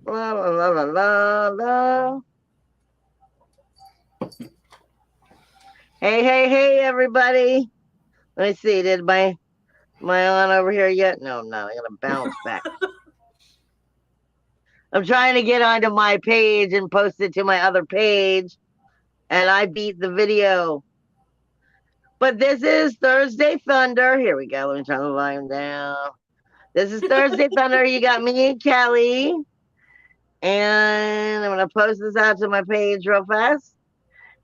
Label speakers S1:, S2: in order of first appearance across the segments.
S1: La, la, la, la, la, la. Hey, everybody. Let me see. Did my on over here yet? No, I'm not. I'm gonna bounce back. I'm trying to get onto my page and post it to my other page, and I beat the video. But this is Thursday Thunder. Here we go. Let me turn the volume down. This is Thursday Thunder. You got me and Kelly. And I'm gonna post this out to my page real fast.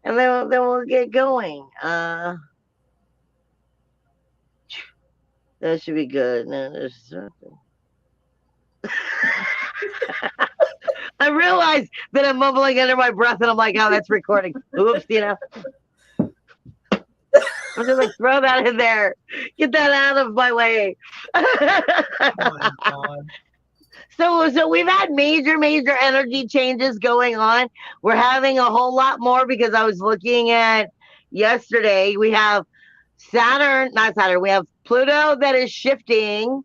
S1: And then we'll get going. That should be good. No, there's I realize that I'm mumbling under my breath and I'm like, oh, that's recording. Oops, I'm just like, throw that in there. Get that out of my way.
S2: Oh my God.
S1: So we've had major energy changes going on. We're having a whole lot more because I was looking at yesterday. We have not Saturn, we have Pluto that is shifting.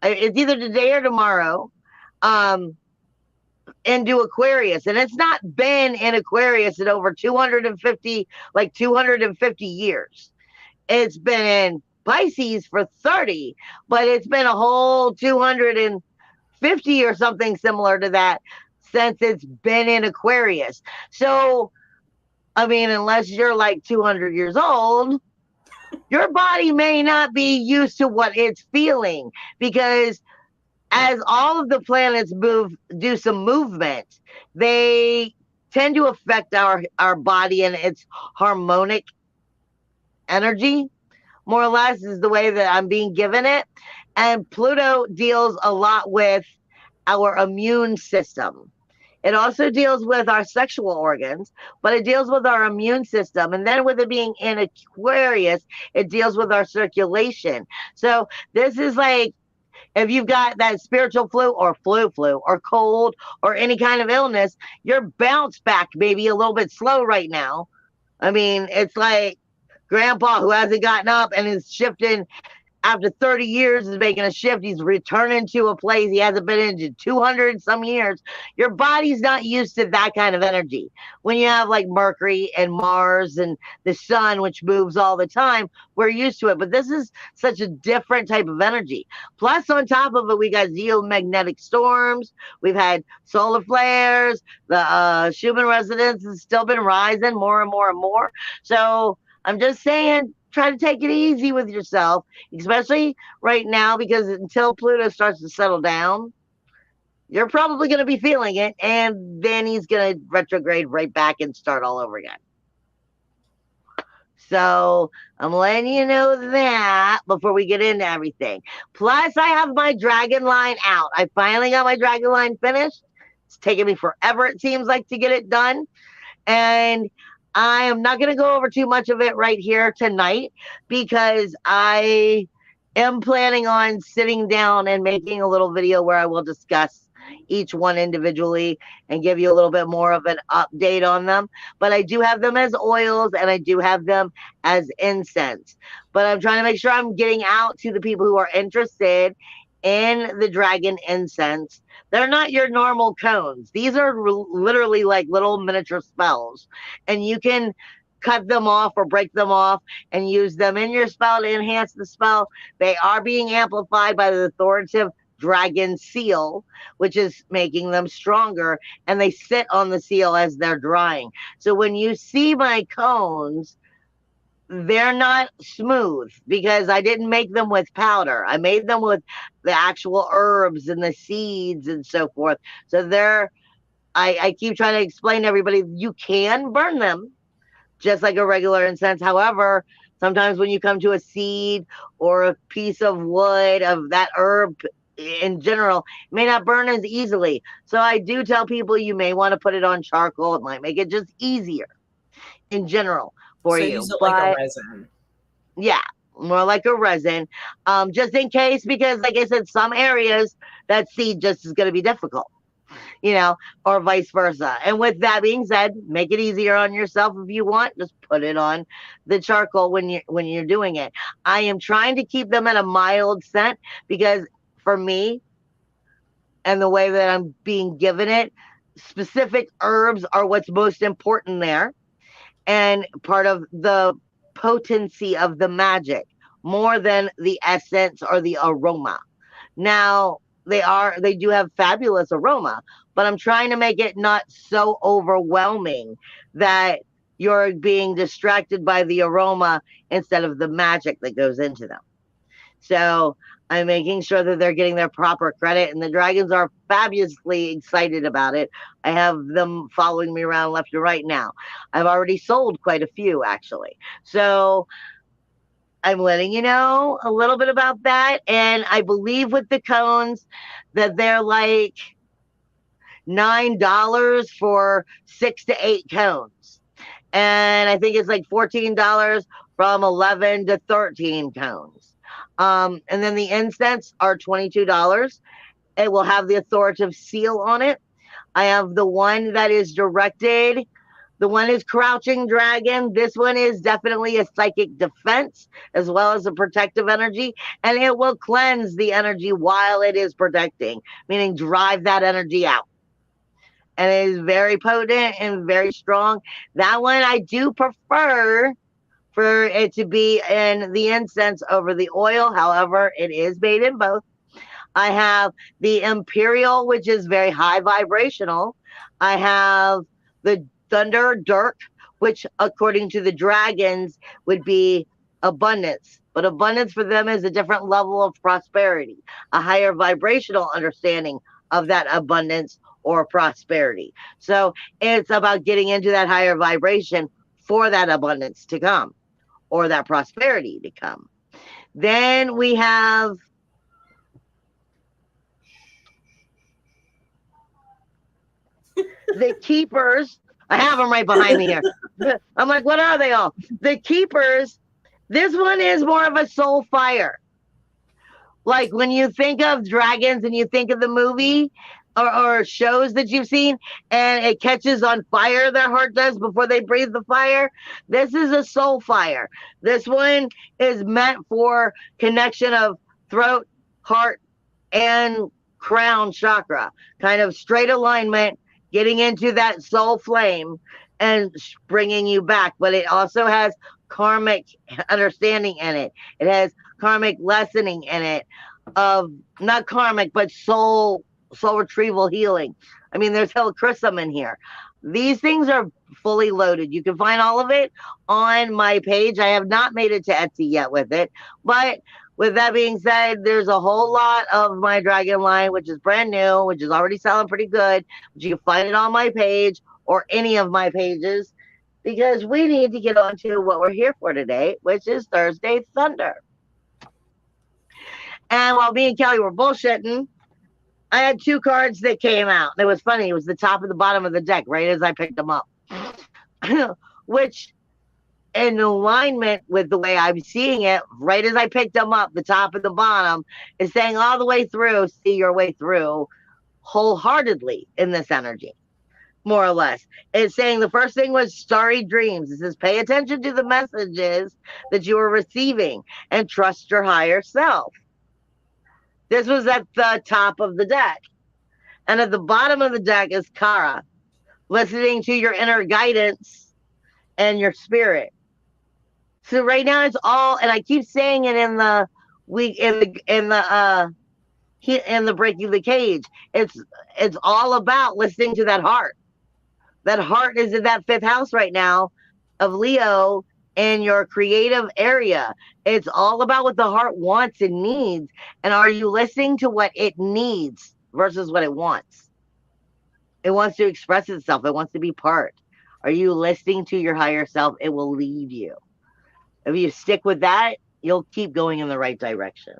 S1: It's either today or tomorrow. Into Aquarius, and it's not been in Aquarius in over 250 years. It's been in Pisces for 30, but it's been a whole 250 or something similar to that since it's been in Aquarius. So, I mean, unless you're like 200 years old, your body may not be used to what it's feeling because as all of the planets do some movement, they tend to affect our body and its harmonic energy, more or less, is the way that I'm being given it. And Pluto deals a lot with our immune system. It also deals with our sexual organs, but it deals with our immune system. And then with it being in Aquarius, it deals with our circulation. So this is like, if you've got that spiritual flu or flu or cold or any kind of illness, your bounce back may be a little bit slow right now. I mean, it's like grandpa who hasn't gotten up and is shifting after 30 years is making a shift. He's returning to a place he hasn't been in 200 some years. Your body's not used to that kind of energy. When you have like Mercury and Mars and the sun, which moves all the time, we're used to it. But this is such a different type of energy. Plus, on top of it, we got geomagnetic storms. We've had solar flares. The Shaman resonance has still been rising more and more and more. So I'm just saying, try to take it easy with yourself, especially right now, because until Pluto starts to settle down, you're probably going to be feeling it. And then he's going to retrograde right back and start all over again. So I'm letting you know that before we get into everything. Plus, I have my dragon line out. I finally got my dragon line finished. It's taken me forever, it seems like, to get it done. And I am not going to go over too much of it right here tonight because I am planning on sitting down and making a little video where I will discuss each one individually and give you a little bit more of an update on them. But I do have them as oils and I do have them as incense. But I'm trying to make sure I'm getting out to the people who are interested in the dragon incense. They're not your normal cones. These are literally like little miniature spells. And you can cut them off or break them off and use them in your spell to enhance the spell. They are being amplified by the authoritative dragon seal, which is making them stronger. And they sit on the seal as they're drying. So when you see my cones, they're not smooth because I didn't make them with powder. I made them with the actual herbs and the seeds and so forth. So I keep trying to explain to everybody, you can burn them just like a regular incense. However, sometimes when you come to a seed or a piece of wood of that herb in general, it may not burn as easily. So I do tell people you may want to put it on charcoal. It might make it just easier in general for you.
S2: Use it like a resin.
S1: Yeah, more like a resin. Just in case, because like I said, some areas that seed just is going to be difficult, or vice versa. And with that being said, make it easier on yourself if you want. Just put it on the charcoal when you're doing it. I am trying to keep them at a mild scent because for me, and the way that I'm being given it. Specific herbs are what's most important there, and part of the potency of the magic more than the essence or the aroma. Now, they do have fabulous aroma, but I'm trying to make it not so overwhelming that you're being distracted by the aroma instead of the magic that goes into them. So I'm making sure that they're getting their proper credit, and the dragons are fabulously excited about it. I have them following me around left and right now. I've already sold quite a few, actually. So I'm letting you know a little bit about that. And I believe with the cones that they're like $9 for 6 to 8 cones. And I think it's like $14 from 11 to 13 cones. And then the incense are $22. It will have the authoritative seal on it. I have the one that is directed. The one is Crouching Dragon. This one is definitely a psychic defense as well as a protective energy. And it will cleanse the energy while it is protecting, meaning drive that energy out. And it is very potent and very strong. That one I do prefer for it to be in the incense over the oil. However, it is made in both. I have the Imperial, which is very high vibrational. I have the Thunder Dirk, which according to the dragons would be abundance. But abundance for them is a different level of prosperity, a higher vibrational understanding of that abundance or prosperity. So it's about getting into that higher vibration for that abundance to come or that prosperity to come. Then we have the keepers. I have them right behind me here. I'm like, what are they all? The keepers. This one is more of a soul fire. Like when you think of dragons and you think of the movie or shows that you've seen and it catches on fire, their heart does before they breathe the fire. This is a soul fire. This one is meant for connection of throat, heart, and crown chakra, kind of straight alignment, getting into that soul flame and bringing you back. But it also has karmic understanding in it. It has karmic lessening in it of not karmic, but soul retrieval healing. I mean, there's Helichrysum in here. These things are fully loaded. You can find all of it on my page. I have not made it to Etsy yet with it, but with that being said, there's a whole lot of my dragon line, which is brand new, which is already selling pretty good. But you can find it on my page or any of my pages because we need to get on to what we're here for today, which is Thursday Thunder. And while me and Kelly were bullshitting, I had 2 cards that came out. It was funny. It was the top and the bottom of the deck, right as I picked them up. Which, in alignment with the way I'm seeing it, right as I picked them up, the top and the bottom, is saying all the way through, see your way through wholeheartedly in this energy, more or less. It's saying the first thing was starry dreams. It says, pay attention to the messages that you are receiving and trust your higher self. This was at the top of the deck. And at the bottom of the deck is Kara, listening to your inner guidance and your spirit. So right now it's all, and I keep saying it in the week in the breaking the cage. It's all about listening to that heart. That heart is in that 5th house right now of Leo in your creative area. It's all about what the heart wants and needs. And are you listening to what it needs versus what it wants? It wants to express itself. It wants to be part. Are you listening to your higher self? It will lead you. If you stick with that, you'll keep going in the right direction.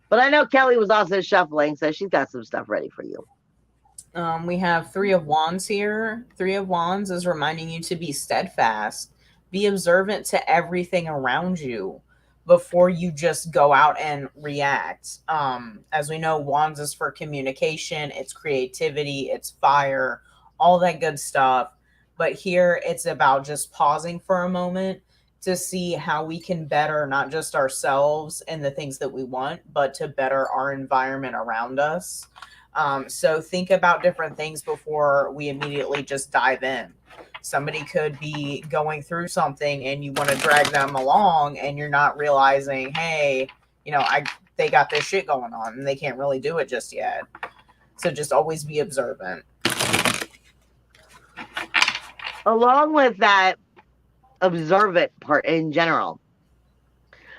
S1: But I know Kelly was also shuffling, so she's got some stuff ready for you.
S3: We have 3 of Wands here. 3 of Wands is reminding you to be steadfast. Be observant to everything around you before you just go out and react. As we know, Wands is for communication, it's creativity, it's fire, all that good stuff. But here it's about just pausing for a moment to see how we can better not just ourselves and the things that we want, but to better our environment around us. So think about different things before we immediately just dive in. Somebody could be going through something and you want to drag them along and you're not realizing, hey, they got this shit going on and they can't really do it just yet. So just always be observant.
S1: Along with that observant part in general,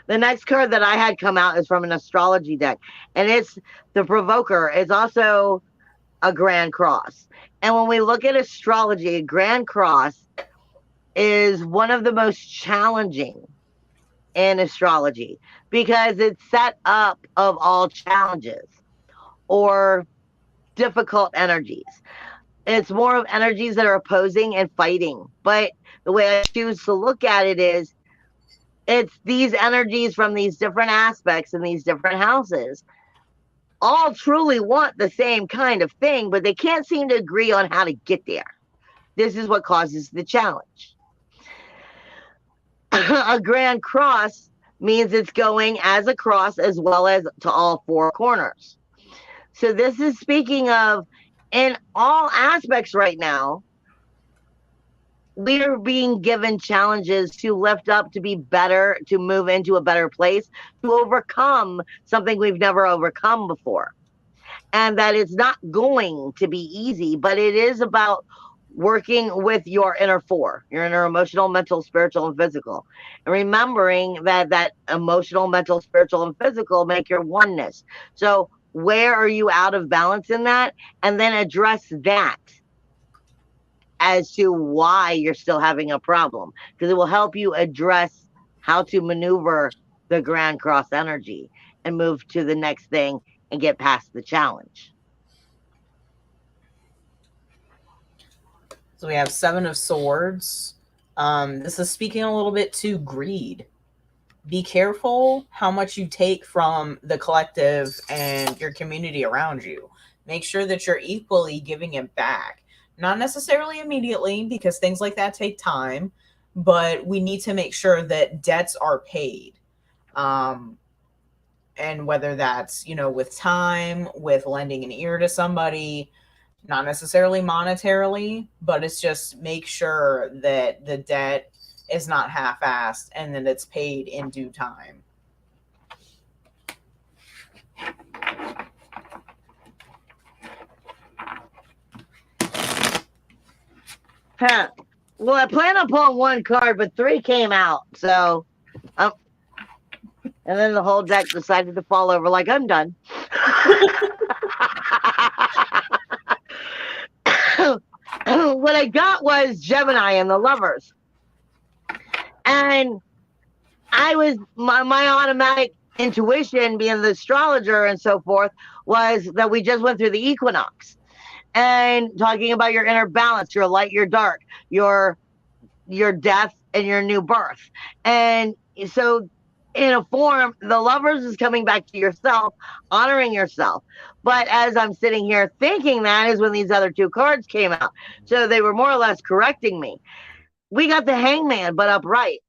S1: the next card that I had come out is from an astrology deck, and it's the Provoker. It's also a Grand Cross. And when we look at astrology, a Grand Cross is one of the most challenging in astrology because it's set up of all challenges or difficult energies. It's more of energies that are opposing and fighting. But the way I choose to look at it is it's these energies from these different aspects in these different houses all truly want the same kind of thing, but they can't seem to agree on how to get there. This is what causes the challenge. A Grand Cross means it's going as a cross as well as to all four corners. So this is speaking of in all aspects right now, we are being given challenges to lift up, to be better, to move into a better place, to overcome something we've never overcome before. And that it's not going to be easy, but it is about working with your inner four, your inner emotional, mental, spiritual, and physical. And remembering that emotional, mental, spiritual, and physical make your oneness. So where are you out of balance in that? And then address that as to why you're still having a problem, because it will help you address how to maneuver the Grand Cross energy and move to the next thing and get past the challenge.
S3: So we have Seven of Swords. This is speaking a little bit to greed. Be careful how much you take from the collective and your community around you. Make sure that you're equally giving it back. Not necessarily immediately, because things like that take time, but we need to make sure that debts are paid. And whether that's, with time, with lending an ear to somebody, not necessarily monetarily, but it's just make sure that the debt is not half-assed and that it's paid in due time.
S1: Huh. Well, I plan on pulling one card, but three came out. So, and then the whole deck decided to fall over like I'm done. What I got was Gemini and the Lovers. And I was, my automatic intuition, being the astrologer and so forth, was that we just went through the equinox. And talking about your inner balance, your light, your dark, your death, and your new birth. And so in a form, the Lovers is coming back to yourself, honoring yourself. But as I'm sitting here thinking, that is when these other two cards came out. So they were more or less correcting me. We got the Hangman, but upright,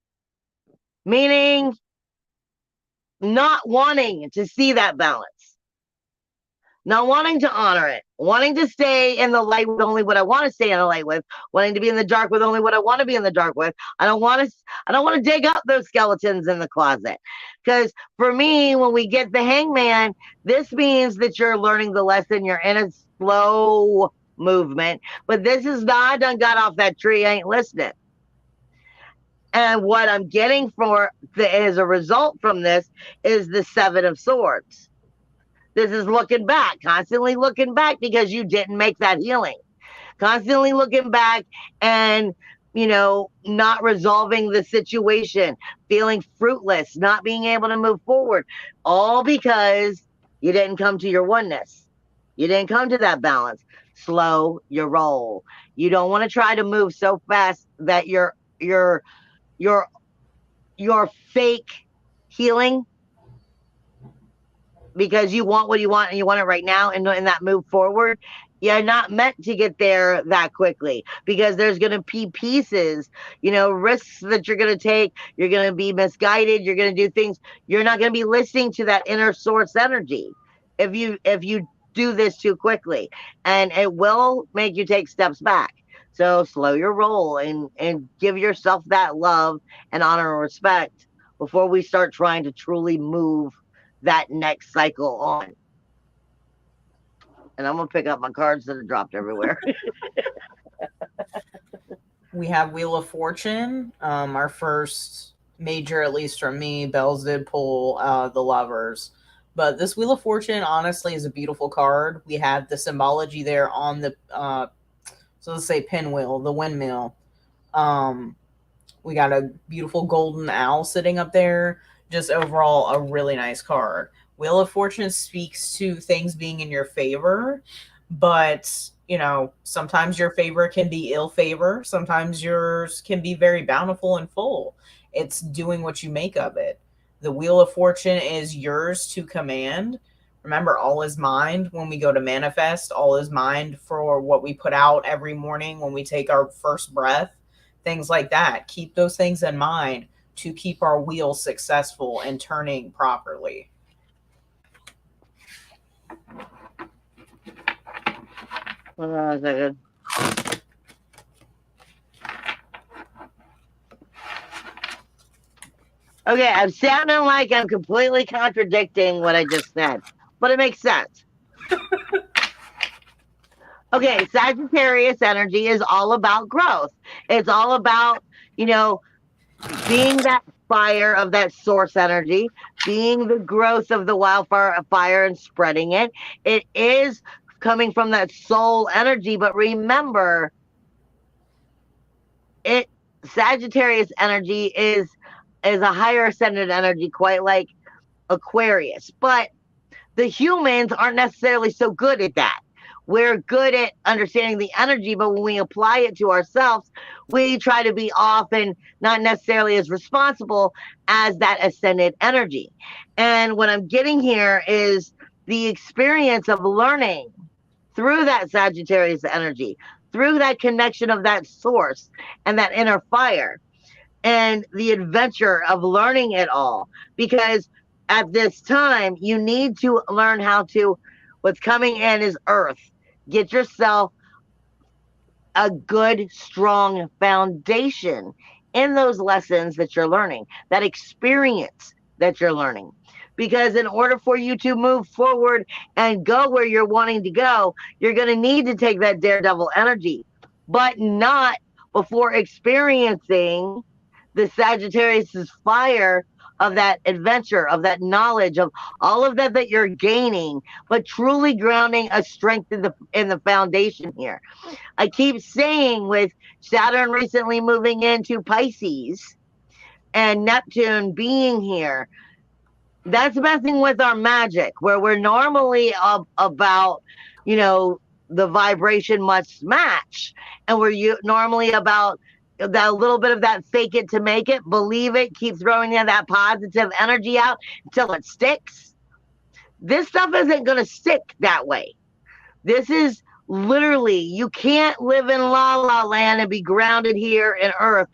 S1: meaning not wanting to see that balance. Not wanting to honor it, wanting to stay in the light with only what I want to stay in the light with, wanting to be in the dark with only what I want to be in the dark with. I don't want to dig up those skeletons in the closet. Because for me, when we get the Hangman, this means that you're learning the lesson. You're in a slow movement, but this is not, I done got off that tree, I ain't listening. And what I'm getting as a result from this is the Seven of Swords. This is looking back, constantly looking back because you didn't make that healing. Constantly looking back and, not resolving the situation, feeling fruitless, not being able to move forward, all because you didn't come to your oneness. You didn't come to that balance. Slow your roll. You don't want to try to move so fast that your fake healing, because you want what you want and you want it right now, and in that move forward, you're not meant to get there that quickly, because there's going to be pieces, risks that you're going to take. You're going to be misguided. You're going to do things. You're not going to be listening to that inner source energy. If you do this too quickly, and it will make you take steps back. So slow your roll and give yourself that love and honor and respect before we start trying to truly move that next cycle on. And I'm gonna pick up my cards that are dropped everywhere.
S3: We have Wheel of Fortune. Our first major, at least from me. Bells did pull the Lovers. But this Wheel of Fortune, honestly, is a beautiful card. We have the symbology there on the, so let's say pinwheel, the windmill. We got a beautiful golden owl sitting up there. Just overall, a really nice card. Wheel of Fortune speaks to things being in your favor, but sometimes your favor can be ill favor. Sometimes yours can be very bountiful and full. It's doing what you make of it. The Wheel of Fortune is yours to command. Remember, all is mind. When we go to manifest, all is mind for what we put out every morning when we take our first breath, things like that. Keep those things in mind to keep our wheel successful and turning properly.
S1: Hold on a second. Okay, I'm sounding like I'm completely contradicting what I just said, but it makes sense. Okay, Sagittarius energy is all about growth. It's all about, being that fire of that source energy, being the growth of the wildfire of fire and spreading it. It is coming from that soul energy, but remember, Sagittarius energy is a higher ascended energy, quite like Aquarius. But the humans aren't necessarily so good at that. We're good at understanding the energy, but when we apply it to ourselves, we try to be off and not necessarily as responsible as that ascended energy. And what I'm getting here is the experience of learning through that Sagittarius energy, through that connection of that source and that inner fire, and the adventure of learning it all. Because at this time, you need to learn how to, what's coming in is earth. Get yourself a good, strong foundation in those lessons that you're learning, that experience that you're learning. Because in order for you to move forward and go where you're wanting to go, you're going to need to take that daredevil energy, but not before experiencing the Sagittarius's fire of that adventure, of that knowledge, of all of that you're gaining, but truly grounding a strength in the foundation here. I keep saying, with Saturn recently moving into Pisces and Neptune being here, that's messing with our magic, where we're normally about, the vibration must match, and we're normally about that little bit of that fake it to make it, believe it, keep throwing in that positive energy out until it sticks. This stuff isn't going to stick that way. This is literally, you can't live in la la land and be grounded here in earth.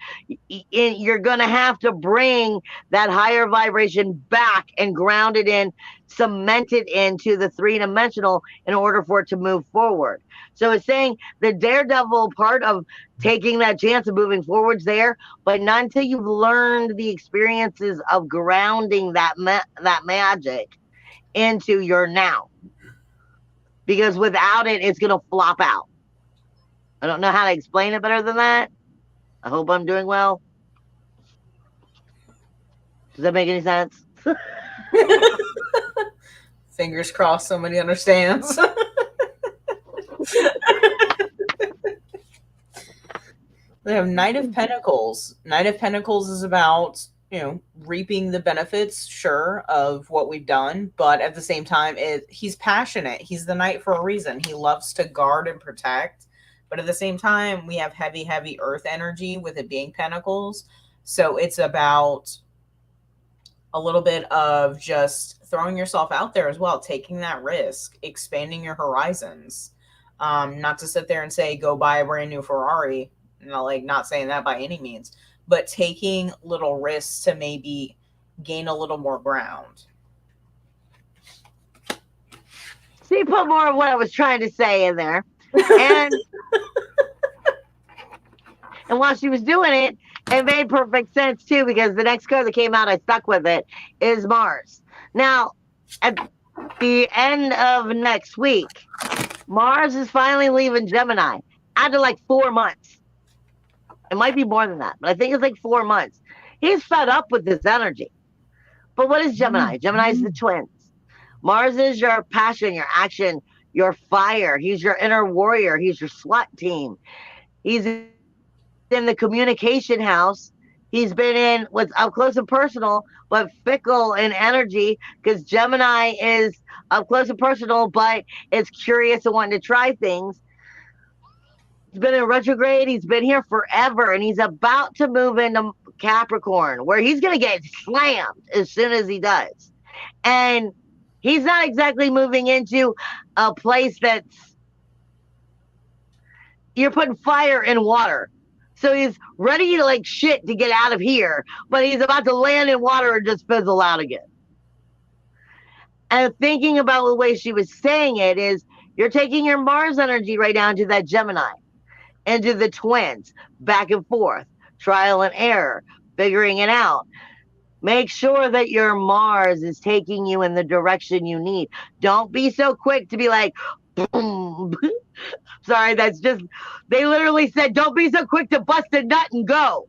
S1: You're going to have to bring that higher vibration back and ground it in, cement it into the three-dimensional in order for it to move forward. So it's saying the daredevil part of taking that chance of moving forwards there, but not until you've learned the experiences of grounding that magic into your now. Because without it, it's going to flop out. I don't know how to explain it better than that. I hope I'm doing well. Does that make any sense?
S3: Fingers crossed somebody understands. We have Knight of Pentacles. Knight of Pentacles is about, reaping the benefits, sure, of what we've done, but at the same time, he's passionate. He's the knight for a reason. He loves to guard and protect, but at the same time, we have heavy, heavy earth energy with it being Pentacles. So it's about a little bit of just throwing yourself out there as well, taking that risk, expanding your horizons. Not to sit there and say, go buy a brand new Ferrari. Not saying that by any means, but taking little risks to maybe gain a little more ground.
S1: See, she put more of what I was trying to say in there. And while she was doing it, it made perfect sense too, because the next card that came out, I stuck with it, is Mars. Now, at the end of next week, Mars is finally leaving Gemini after like 4 months. It might be more than that, but I think it's like 4 months. He's fed up with this energy. But what is Gemini? Gemini is the twins. Mars is your passion, your action, your fire. He's your inner warrior. He's your SWAT team. He's in the communication house. He's been in what's up close and personal, but fickle in energy, because Gemini is up close and personal, but it's curious and wanting to try things. He's been in retrograde. He's been here forever, and he's about to move into Capricorn, where he's going to get slammed as soon as he does. And he's not exactly moving into a place that's, you're putting fire in water. So he's ready to like shit to get out of here, but he's about to land in water and just fizzle out again. And thinking about the way she was saying it is, you're taking your Mars energy right down to that Gemini, into the twins, back and forth, trial and error, figuring it out. Make sure that your Mars is taking you in the direction you need. Don't be so quick to be like, boom. Sorry, that's just, they literally said, don't be so quick to bust a nut and go.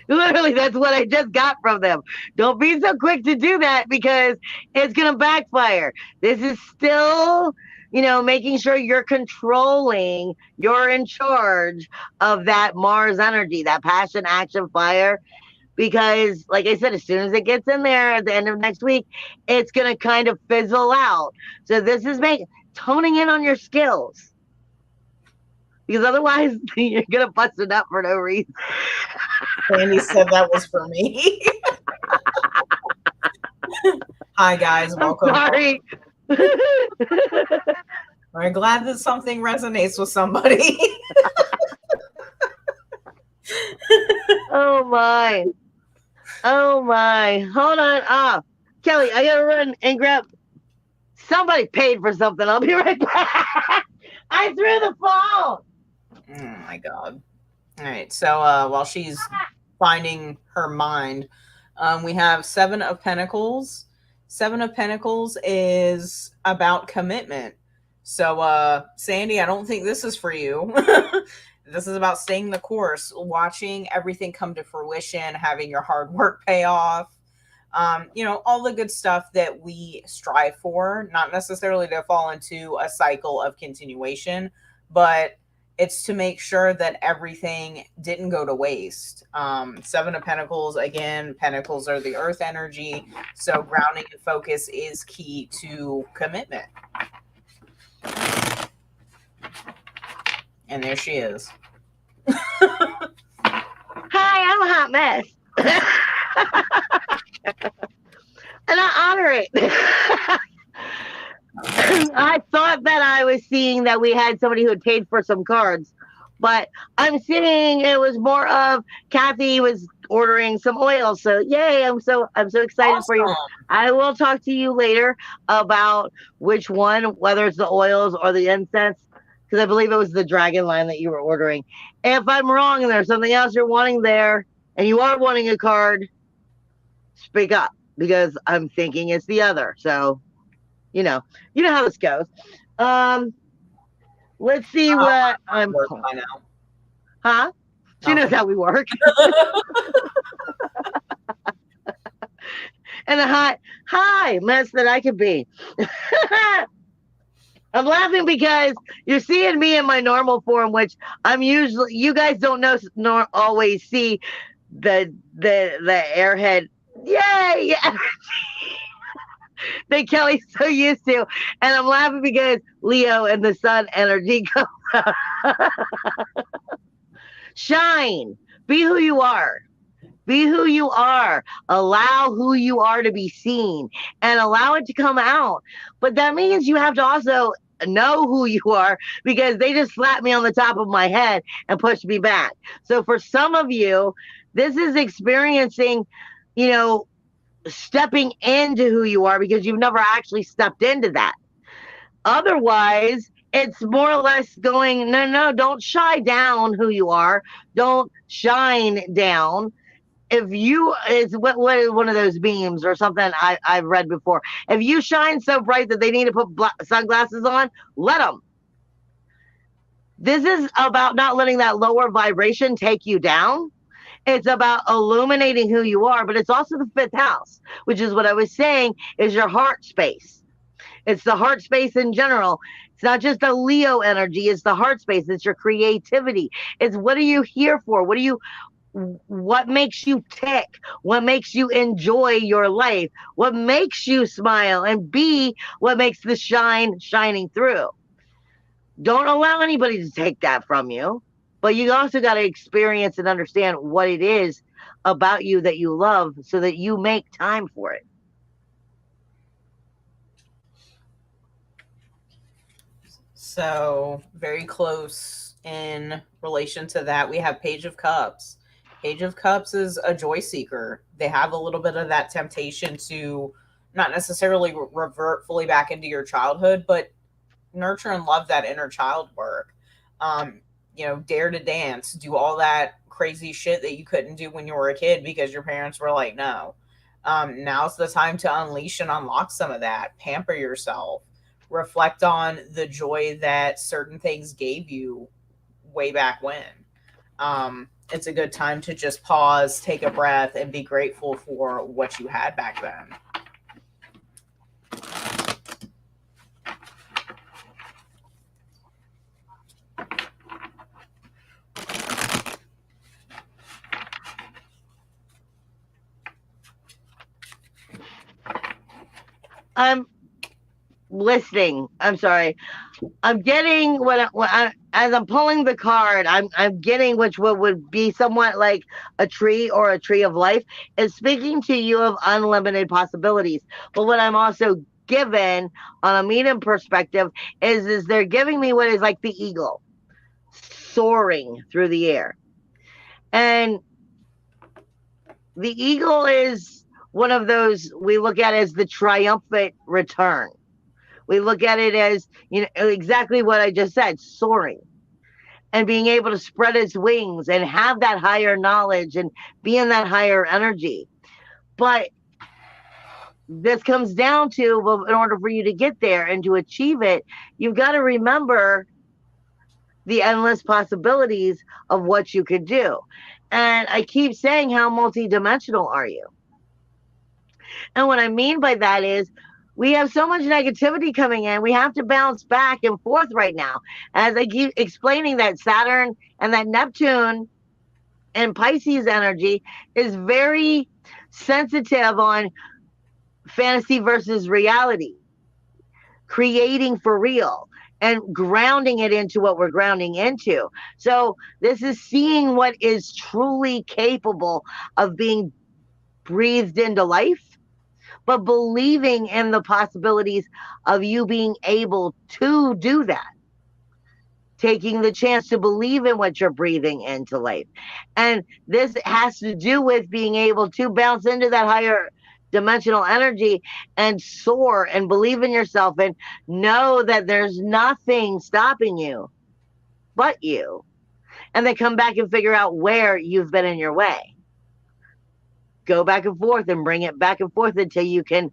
S1: Literally, that's what I just got from them. Don't be so quick to do that, because it's going to backfire. This is still, making sure you're controlling, you're in charge of that Mars energy, that passion, action, fire. Because, like I said, as soon as it gets in there at the end of next week, it's going to kind of fizzle out. So this is toning in on your skills. Because otherwise, you're going to bust it up for no reason.
S3: Sandy said that was for me. Hi, guys. Welcome.
S1: I'm sorry.
S3: I'm glad that something resonates with somebody.
S1: Oh, my. Oh, my. Hold on. Kelly, I got to run and grab. Somebody paid for something. I'll be right back. I threw the phone.
S3: Oh, my God. All right. So while she's finding her mind, we have 7 of Pentacles. 7 of Pentacles is about commitment. So, Sandy, I don't think this is for you. This is about staying the course, watching everything come to fruition, having your hard work pay off. All the good stuff that we strive for, not necessarily to fall into a cycle of continuation, but it's to make sure that everything didn't go to waste. 7 of Pentacles, again, Pentacles are the earth energy. So grounding and focus is key to commitment. And there she is.
S1: Hi, I'm a hot mess. And I honor it. I thought that I was seeing that we had somebody who had paid for some cards, but I'm seeing it was more of Kathy was ordering some oil. So yay, I'm so excited for you. I will talk to you later about which one, whether it's the oils or the incense, because I believe it was the dragon line that you were ordering. If I'm wrong and there's something else you're wanting there and you are wanting a card, speak up, because I'm thinking it's the other. So you know how this goes. Let's see what I'm. Huh? She knows how we work. And a hi mess that I could be. I'm laughing because you're seeing me in my normal form, which I'm usually. You guys don't know nor always see the airhead. Yay! Yeah. That Kelly's so used to, and I'm laughing because Leo and the sun energy comes out. Shine. Be who you are. Be who you are. Allow who you are to be seen and allow it to come out. But that means you have to also know who you are, because they just slapped me on the top of my head and pushed me back. So for some of you, this is experiencing, stepping into who you are because you've never actually stepped into that. Otherwise, it's more or less going, no, no, don't shy down who you are. Don't shine down. If you, it's what is one of those memes or something I've read before. If you shine so bright that they need to put sunglasses on, let them. This is about not letting that lower vibration take you down. It's about illuminating who you are, but it's also the fifth house, which is what I was saying is your heart space. It's the heart space in general. It's not just a Leo energy, it's the heart space, it's your creativity. It's what are you here for? What makes you tick? What makes you enjoy your life? What makes you smile? And B, what makes the shine shining through? Don't allow anybody to take that from you. But you also got to experience and understand what it is about you that you love so that you make time for it.
S3: So, very close in relation to that, we have Page of Cups. Page of Cups is a joy seeker. They have a little bit of that temptation to not necessarily revert fully back into your childhood, but nurture and love that inner child work. Dare to dance, do all that crazy shit that you couldn't do when you were a kid because your parents were like, no. Now's the time to unleash and unlock some of that. Pamper yourself. Reflect on the joy that certain things gave you way back when. It's a good time to just pause, take a breath, and be grateful for what you had back then.
S1: I'm listening. I'm sorry. I'm getting as I'm pulling the card, I'm getting which would be somewhat like a tree or a tree of life is speaking to you of unlimited possibilities. But what I'm also given on a medium perspective is they're giving me what is like the eagle soaring through the air. And the eagle is one of those we look at as the triumphant return. We look at it as, exactly what I just said, soaring and being able to spread its wings and have that higher knowledge and be in that higher energy. But this comes down to, well, in order for you to get there and to achieve it, you've got to remember the endless possibilities of what you could do. And I keep saying, how multidimensional are you? And what I mean by that is we have so much negativity coming in. We have to bounce back and forth right now. As I keep explaining, that Saturn and that Neptune and Pisces energy is very sensitive on fantasy versus reality, creating for real and grounding it into what we're grounding into. So this is seeing what is truly capable of being breathed into life, but believing in the possibilities of you being able to do that. Taking the chance to believe in what you're breathing into life. And this has to do with being able to bounce into that higher dimensional energy and soar and believe in yourself and know that there's nothing stopping you but you. And then come back and figure out where you've been in your way. Go back and forth and bring it back and forth until you can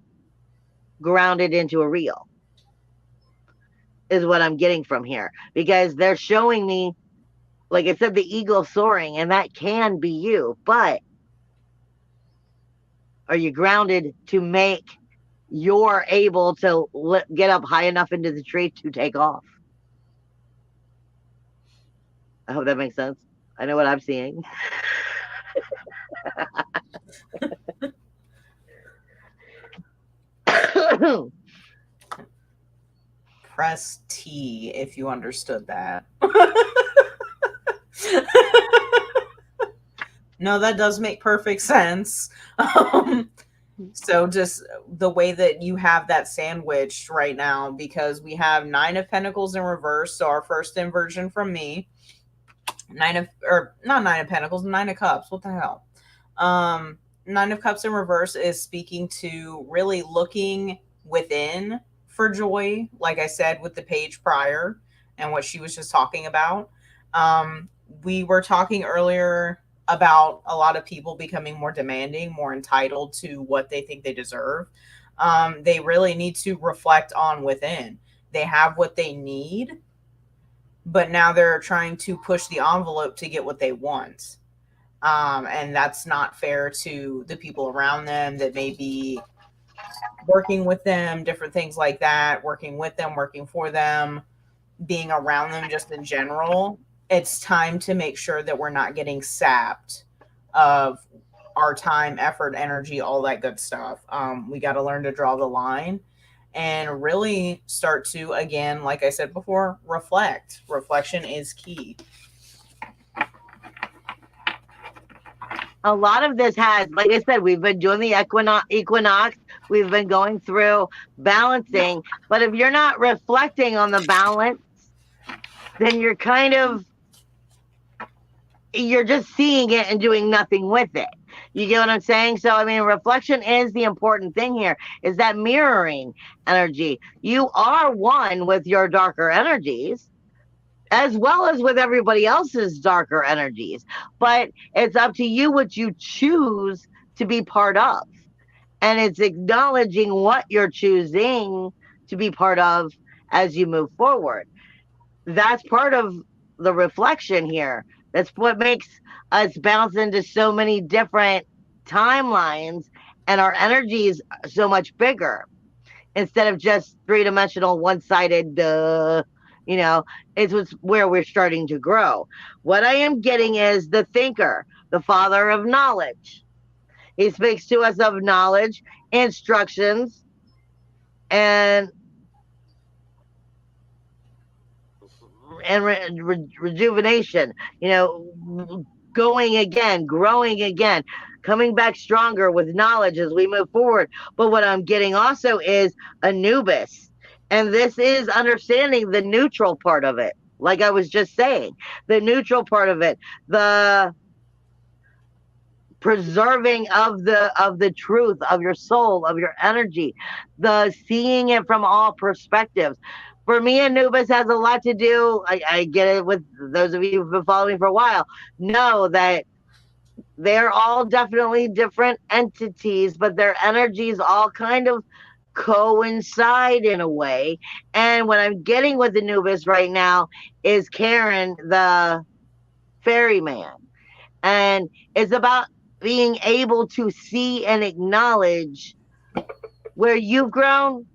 S1: ground it into a real, is what I'm getting from here. Because they're showing me, like I said, the eagle soaring, and that can be you. But are you grounded to make you're able to get up high enough into the tree to take off? I hope that makes sense. I know what I'm seeing.
S3: Press T if you understood that. No, that does make perfect sense. So just the way that you have that sandwiched right now, because we have 9 of Pentacles in reverse. So our first inversion from me, not 9 of Pentacles, 9 of Cups. What the hell? Nine of Cups in reverse is speaking to really looking within for joy, like I said with the page prior and what she was just talking about. We were talking earlier about a lot of people becoming more demanding, more entitled to what they think they deserve. They really need to reflect on within. They have what they need, but now they're trying to push the envelope to get what they want. And that's not fair to the people around them that may be working with them, different things like that, working with them, working for them, being around them just in general. It's time to make sure that we're not getting sapped of our time, effort, energy, all that good stuff. We got to learn to draw the line and really start to, again, like I said before, reflect. Reflection is key.
S1: A lot of this has, like I said, we've been doing the equinox. We've been going through balancing. But if you're not reflecting on the balance, then you're just seeing it and doing nothing with it. You get what I'm saying? So, I mean, reflection is the important thing here, is that mirroring energy. You are one with your darker energies, as well as with everybody else's darker energies. But it's up to you what you choose to be part of. And it's acknowledging what you're choosing to be part of as you move forward. That's part of the reflection here. That's what makes us bounce into so many different timelines and our energy is so much bigger instead of just three-dimensional, one-sided, it's where we're starting to grow. What I am getting is the thinker, the father of knowledge. He speaks to us of knowledge, instructions, and rejuvenation, going again, growing again, coming back stronger with knowledge as we move forward. But what I'm getting also is Anubis. And this is understanding the neutral part of it. Like I was just saying, the neutral part of it, the preserving of the truth of your soul, of your energy, the seeing it from all perspectives. For me, Anubis has a lot to do. I get it with those of you who've been following me for a while, know that they're all definitely different entities, but their energies all kind of coincide in a way. And what I'm getting with Anubis right now is Karen, the ferryman. And it's about being able to see and acknowledge where you've grown,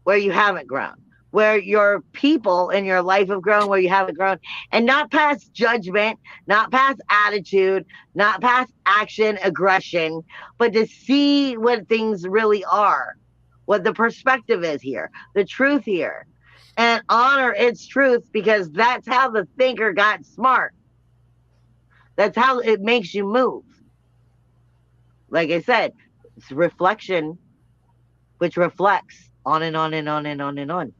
S1: where you haven't grown, where your people in your life have grown, where you haven't grown, and not past judgment, not past attitude, not past action, aggression, but to see what things really are, what the perspective is here, the truth here, and honor its truth because that's how the thinker got smart. That's how it makes you move. Like I said, it's reflection, which reflects on and on and on and on and on.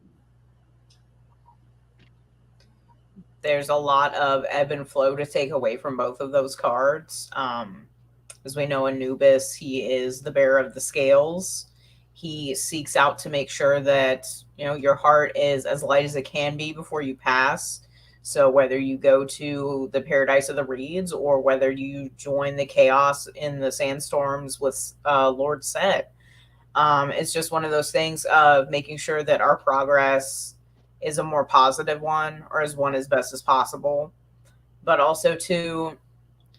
S3: There's a lot of ebb and flow to take away from both of those cards. As we know, Anubis, he is the bearer of the scales. He seeks out to make sure that, your heart is as light as it can be before you pass. So whether you go to the paradise of the reeds or whether you join the chaos in the sandstorms with Lord Set, it's just one of those things of making sure that our progress is a more positive one or as one as best as possible, but also to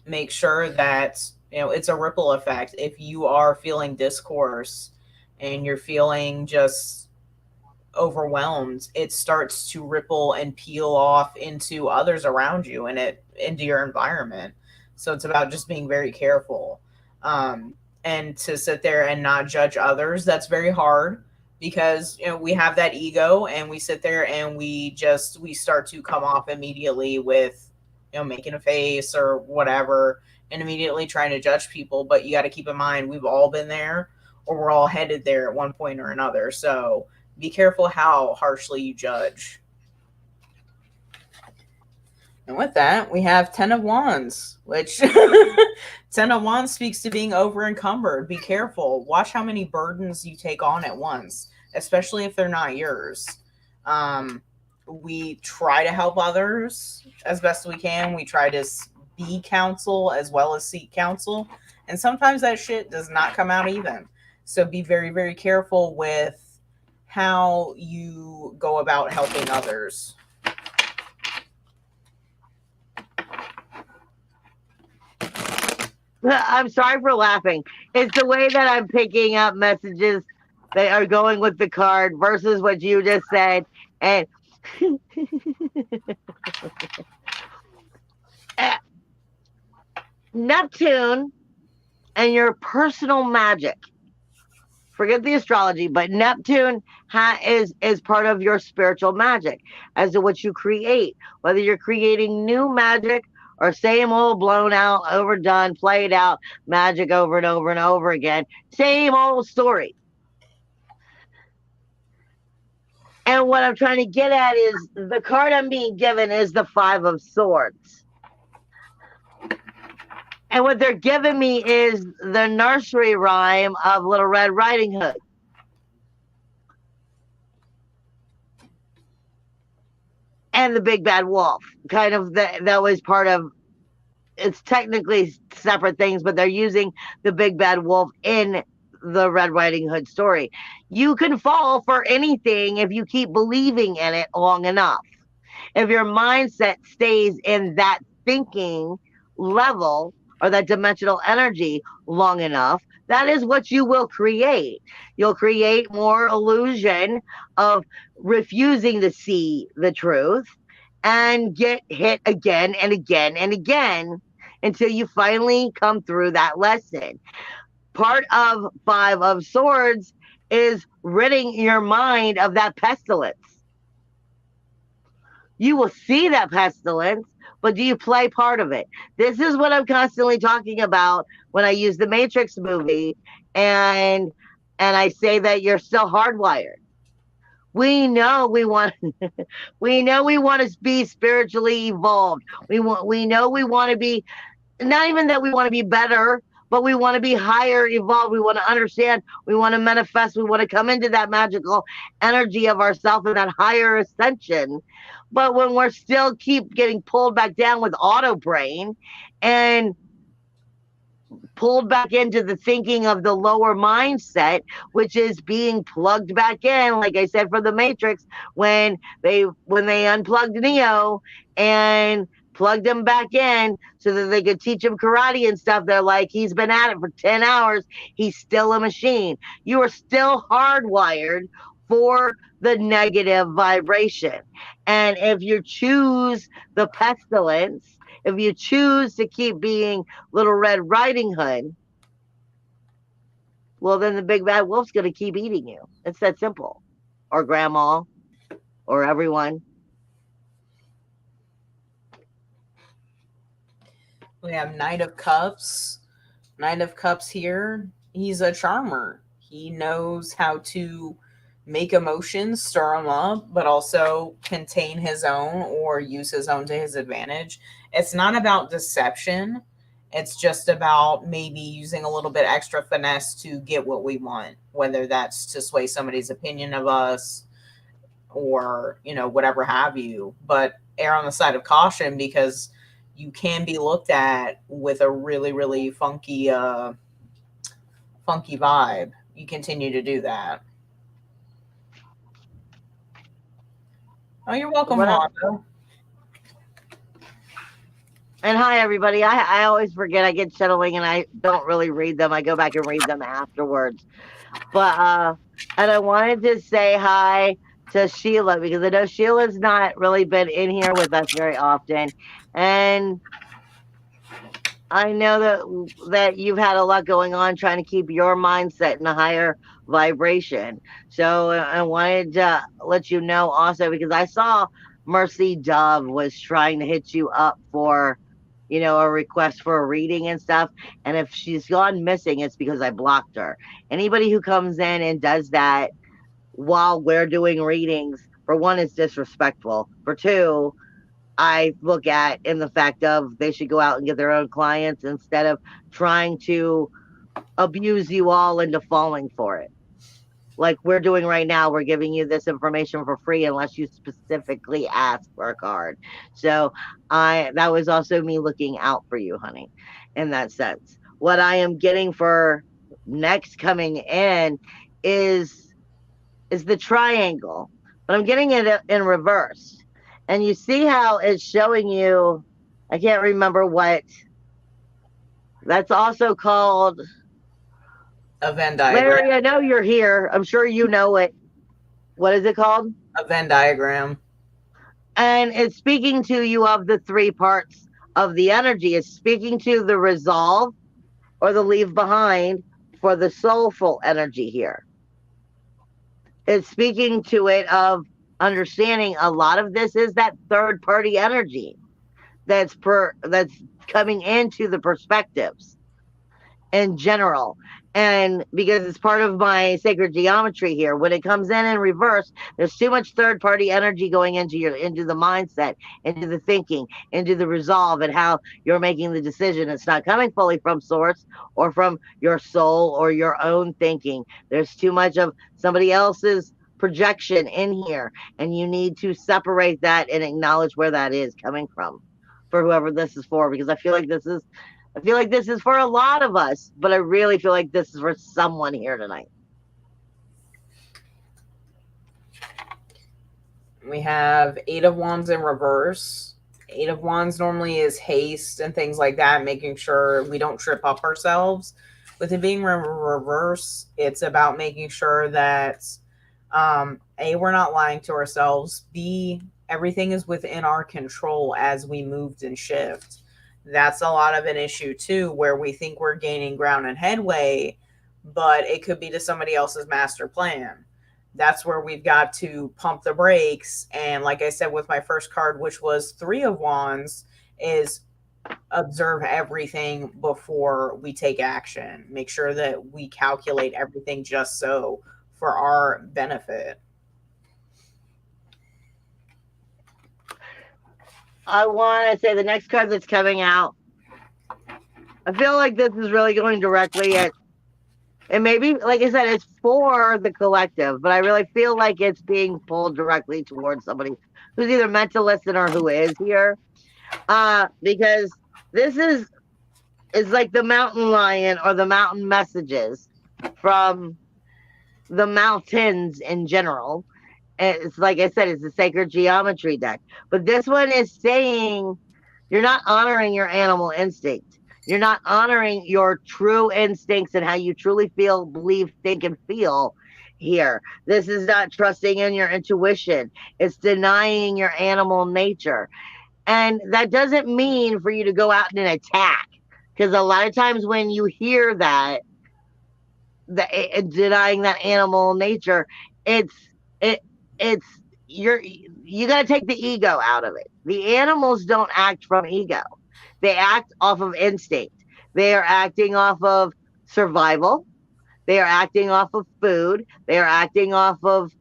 S3: make sure that, it's a ripple effect. If you are feeling discourse and you're feeling just overwhelmed, it starts to ripple and peel off into others around you and into your environment. So it's about just being very careful, and to sit there and not judge others. That's very hard because we have that ego and we sit there and we start to come off immediately with making a face or whatever and immediately trying to judge people. But you got to keep in mind, we've all been there or we're all headed there at one point or another. So be careful how harshly you judge. And with that, we have Ten of Wands, which Ten of Wands speaks to being over encumbered. Be careful. Watch how many burdens you take on at once, especially if they're not yours. We try to help others as best we can. We try to be counsel as well as seek counsel. And sometimes that shit does not come out even. So be very, very careful with how you go about helping others.
S1: I'm sorry for laughing. It's the way that I'm picking up messages that are going with the card versus what you just said. And Neptune and your personal magic. Forget the astrology, but Neptune is part of your spiritual magic as to what you create. Whether you're creating new magic or same old blown out, overdone, played out magic over and over and over again. Same old story. And what I'm trying to get at is the card I'm being given is the Five of Swords. And what they're giving me is the nursery rhyme of Little Red Riding Hood. And the Big Bad Wolf. Kind of that was part of, it's technically separate things, but they're using the Big Bad Wolf in the Red Riding Hood story. You can fall for anything if you keep believing in it long enough. If your mindset stays in that thinking level or that dimensional energy long enough, that is what you will create. You'll create more illusion of refusing to see the truth and get hit again and again and again until you finally come through that lesson. Part of Five of Swords is ridding your mind of that pestilence. You will see that pestilence, but do you play part of it? This is what I'm constantly talking about when I use the Matrix movie and I say that you're still hardwired. We know we want we know we want to be spiritually evolved. We know we want to be, not even that we want to be better, but we want to be higher evolved. We want to understand, we want to manifest, we want to come into that magical energy of ourself and that higher ascension. But when we're still keep getting pulled back down with auto brain and pulled back into the thinking of the lower mindset, which is being plugged back in, like I said, for the Matrix, when they unplugged Neo and plugged him back in so that they could teach him karate and stuff. They're like, he's been at it for 10 hours. He's still a machine. You are still hardwired for the negative vibration. And if you choose the pestilence, if you choose to keep being Little Red Riding Hood, well, then the Big Bad Wolf's going to keep eating you. It's that simple. Or grandma, or everyone.
S3: We have Knight of Cups. Knight of Cups here. He's a charmer. He knows how to make emotions, stir them up, but also contain his own or use his own to his advantage. It's not about deception. It's just about maybe using a little bit extra finesse to get what we want, whether that's to sway somebody's opinion of us or, whatever have you. But err on the side of caution, because you can be looked at with a really, really funky vibe. You continue to do that. Oh, you're welcome, Wanda.
S1: And hi, everybody. I always forget. I get shadowing and I don't really read them. I go back and read them afterwards. But, and I wanted to say hi to Sheila because I know Sheila's not really been in here with us very often. And I know that you've had a lot going on trying to keep your mindset in a higher vibration. So I wanted to let you know also, because I saw Mercy Dove was trying to hit you up for, a request for a reading and stuff. And if she's gone missing, it's because I blocked her. Anybody who comes in and does that while we're doing readings, for one, it's disrespectful. For two, I look at in the fact of they should go out and get their own clients instead of trying to abuse you all into falling for it. Like we're doing right now, we're giving you this information for free unless you specifically ask for a card. So I that was also me looking out for you, honey, in that sense. What I am getting for next coming in is is the triangle, but I'm getting it in reverse. And you see how it's showing you, I can't remember what that's also called.
S3: A Venn diagram.
S1: Larry, I know you're here. I'm sure you know it. What is it called?
S3: A Venn diagram.
S1: And it's speaking to you of the three parts of the energy. It's speaking to the resolve or the leave behind for the soulful energy here. It's speaking to it of understanding a lot of this is that third party energy that's coming into the perspectives in general. And because it's part of my sacred geometry here, when it comes in reverse, there's too much third party energy going into the mindset, into the thinking, into the resolve, and how you're making the decision. It's not coming fully from source or from your soul or your own thinking. There's too much of somebody else's projection in here, and you need to separate that and acknowledge where that is coming from for whoever this is for, because I feel like this is for a lot of us, but I really feel like this is for someone here tonight.
S3: We have Eight of Wands in reverse. Eight of Wands normally is haste and things like that, making sure we don't trip up ourselves. With it being reverse, it's about making sure that A, we're not lying to ourselves. B, everything is within our control as we moved and shift. That's a lot of an issue too, where we think we're gaining ground and headway, but it could be to somebody else's master plan. That's where we've got to pump the brakes. And like I said, with my first card, which was Three of Wands, is observe everything before we take action. Make sure that we calculate everything just so for our benefit.
S1: I want to say the next card that's coming out, I feel like this is really going directly at, and maybe, like I said, it's for the collective, but I really feel like it's being pulled directly towards somebody who's either meant to listen or who is here. Because this is like the mountain lion or the mountain messages from the mountains in general. It's like I said, it's a sacred geometry deck. But this one is saying you're not honoring your animal instinct. You're not honoring your true instincts and how you truly feel, believe, think, and feel here. This is not trusting in your intuition. It's denying your animal nature. And that doesn't mean for you to go out and attack. Because a lot of times when you hear that, denying that animal nature, it's it it's you got to take the ego out of it. The animals don't act from ego. They act off of instinct. They are acting off of survival. They are acting off of food. They are acting off of,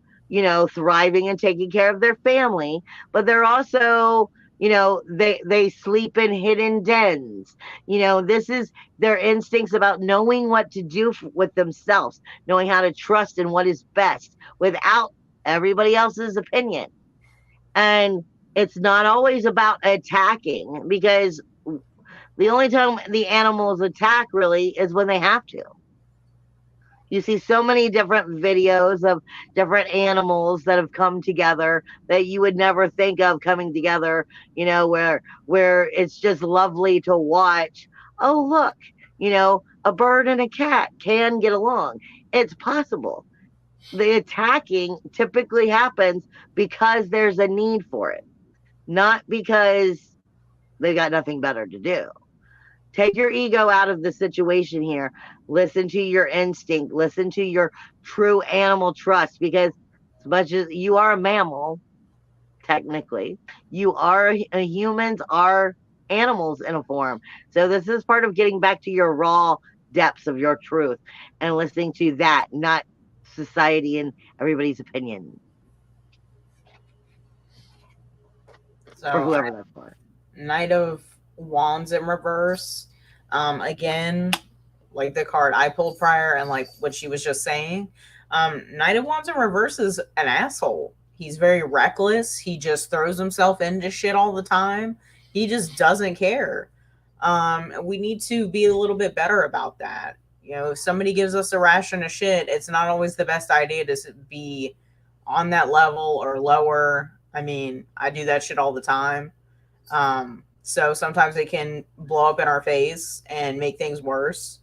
S1: thriving and taking care of their family. But they're also, they sleep in hidden dens. This is their instincts about knowing what to do with themselves, knowing how to trust in what is best without everybody else's opinion. And it's not always about attacking, because the only time the animals attack really is when they have to. You see so many different videos of different animals that have come together that you would never think of coming together, where it's just lovely to watch. Oh, look, a bird and a cat can get along. It's possible. The attacking typically happens because there's a need for it, not because they've got nothing better to do. Take your ego out of the situation here. Listen to your instinct. Listen to your true animal trust, because as much as you are a mammal, technically, humans are animals in a form. So this is part of getting back to your raw depths of your truth and listening to that, not society and everybody's opinion. for
S3: So
S1: whoever that's for.
S3: Knight of Wands in reverse. Again, like the card I pulled prior and like what she was just saying. Knight of Wands in reverse is an asshole. He's very reckless. He just throws himself into shit all the time. He just doesn't care. We need to be a little bit better about that. You know, if somebody gives us a ration of shit, it's not always the best idea to be on that level or lower. I mean, I do that shit all the time. So sometimes it can blow up in our face and make things worse.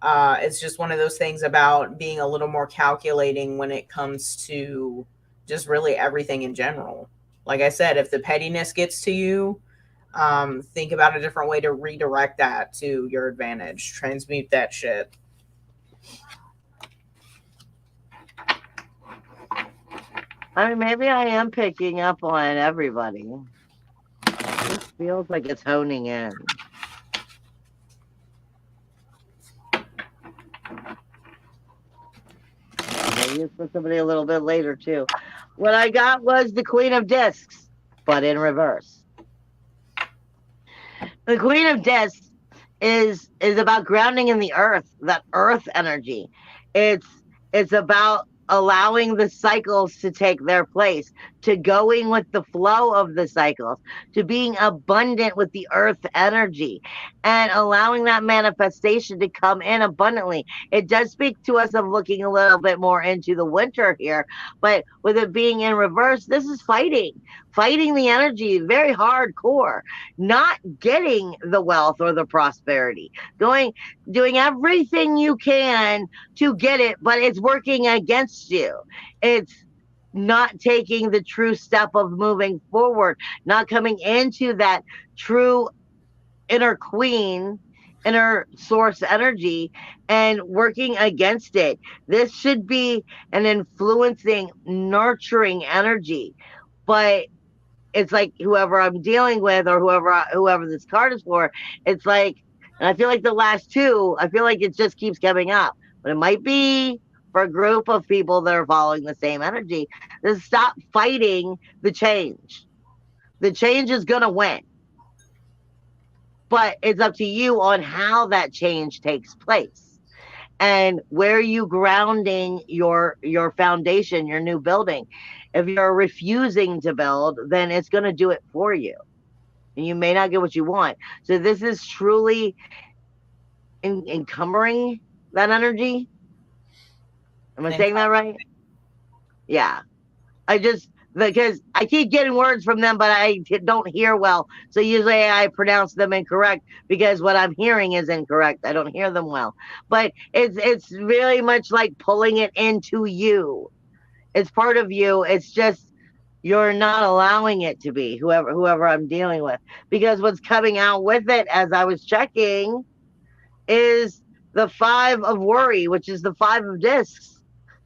S3: It's just one of those things about being a little more calculating when it comes to just really everything in general. Like I said, if the pettiness gets to you, think about a different way to redirect that to your advantage. Transmute that shit.
S1: I mean, maybe I am picking up on everybody. It feels like it's honing in. Maybe it's for somebody a little bit later too. What I got was the Queen of Discs, but in reverse. The Queen of Discs is about grounding in the earth, that earth energy. It's about allowing the cycles to take their place, to going with the flow of the cycles, to being abundant with the earth energy, and allowing that manifestation to come in abundantly. It does speak to us of looking a little bit more into the winter here, but with it being in reverse, this is fighting the energy, very hardcore, not getting the wealth or the prosperity, doing everything you can to get it, but it's working against you. It's not taking the true step of moving forward, not coming into that true inner queen, inner source energy, and working against it. This should be an influencing, nurturing energy. But it's like whoever I'm dealing with or whoever this card is for, it's like, and I feel like the last two, I feel like it just keeps coming up. But it might be for a group of people that are following the same energy. To stop fighting the change. The change is gonna win. But it's up to you on how that change takes place. And where are you grounding your foundation, your new building? If you're refusing to build, then it's going to do it for you, and you may not get what you want. So this is truly encumbering that energy. Am I saying that right? Yeah. I just, because I keep getting words from them, but I don't hear well. So usually I pronounce them incorrect because what I'm hearing is incorrect. I don't hear them well. But it's really much like pulling it into you. It's part of you. It's just you're not allowing it to be whoever I'm dealing with. Because what's coming out with it as I was checking is the 5 of worry, which is the 5 of discs.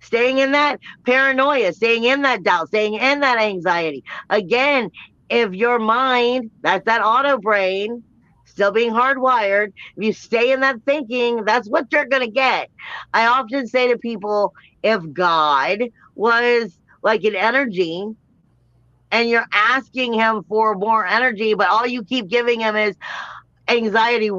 S1: Staying in that paranoia, staying in that doubt, staying in that anxiety. Again, if your mind, that's that auto brain, still being hardwired, if you stay in that thinking, that's what you're going to get. I often say to people, if God was like an energy and you're asking him for more energy, but all you keep giving him is anxiety,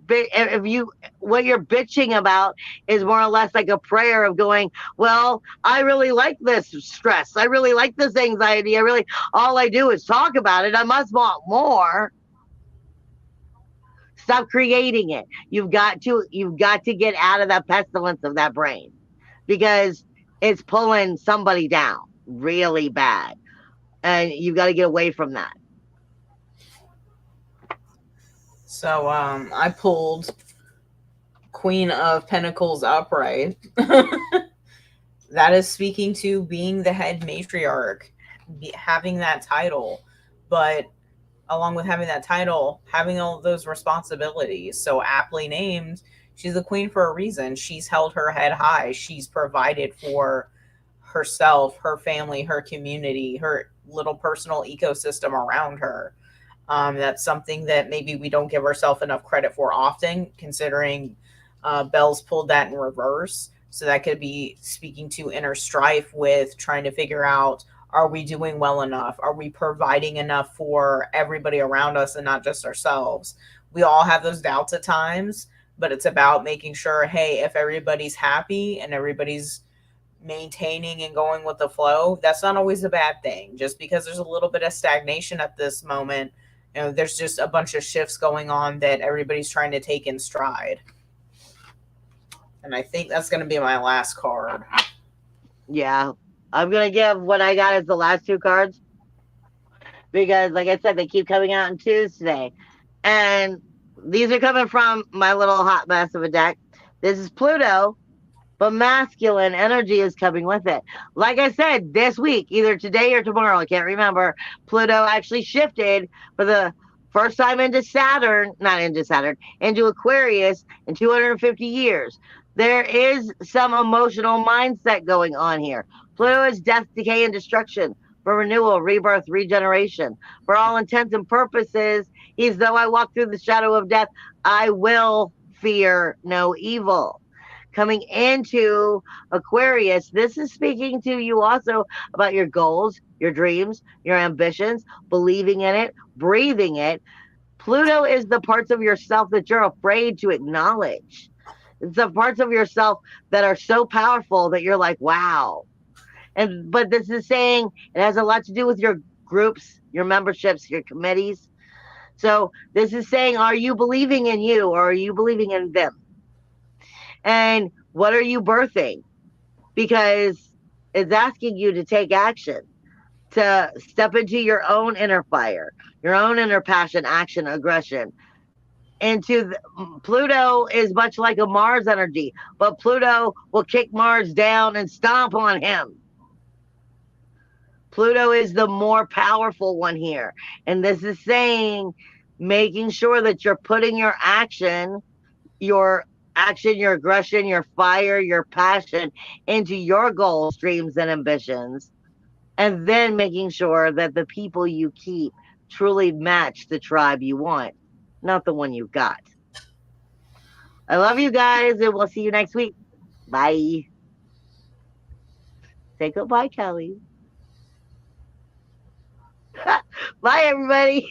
S1: if you what you're bitching about is more or less like a prayer of going, well, I really like this stress, I really like this anxiety, all I do is talk about it, I must want more. Stop creating it. You've got to get out of that pestilence of that brain, because it's pulling somebody down really bad, and you've got to get away from that.
S3: So I pulled Queen of Pentacles upright. That is speaking to being the head matriarch, having that title, but along with having that title, having all those responsibilities. So aptly named, she's the queen for a reason. She's held her head high. She's provided for herself, her family, her community, her little personal ecosystem around her. That's something that maybe we don't give ourselves enough credit for often, considering Bell's pulled that in reverse. So that could be speaking to inner strife with trying to figure out, Are we doing well enough? Are we providing enough for everybody around us and not just ourselves? We all have those doubts at times, but it's about making sure, hey, if everybody's happy and everybody's maintaining and going with the flow, that's not always a bad thing. Just because there's a little bit of stagnation at this moment, there's just a bunch of shifts going on that everybody's trying to take in stride. And I think that's going to be my last card.
S1: Yeah. I'm going to give what I got as the last two cards because, like I said, they keep coming out on Tuesday. And these are coming from my little hot mess of a deck. This is Pluto, but masculine energy is coming with it. Like I said, this week, either today or tomorrow, I can't remember, Pluto actually shifted for the first time into Saturn, not into Saturn, into Aquarius in 250 years. There is some emotional mindset going on here. Pluto is death, decay, and destruction, for renewal, rebirth, regeneration. For all intents and purposes, he's though I walk through the shadow of death, I will fear no evil. Coming into Aquarius, this is speaking to you also about your goals, your dreams, your ambitions, believing in it, breathing it. Pluto is the parts of yourself that you're afraid to acknowledge. It's the parts of yourself that are so powerful that you're like, wow. But this is saying it has a lot to do with your groups, your memberships, your committees. So this is saying, are you believing in you or are you believing in them? And what are you birthing? Because it's asking you to take action, to step into your own inner fire, your own inner passion, action, aggression. Pluto is much like a Mars energy, but Pluto will kick Mars down and stomp on him. Pluto is the more powerful one here. And this is saying, making sure that you're putting your action, your aggression, your fire, your passion into your goals, dreams, and ambitions. And then making sure that the people you keep truly match the tribe you want, not the one you got. I love you guys, and we'll see you next week. Bye. Say goodbye, Kelly. Bye, everybody.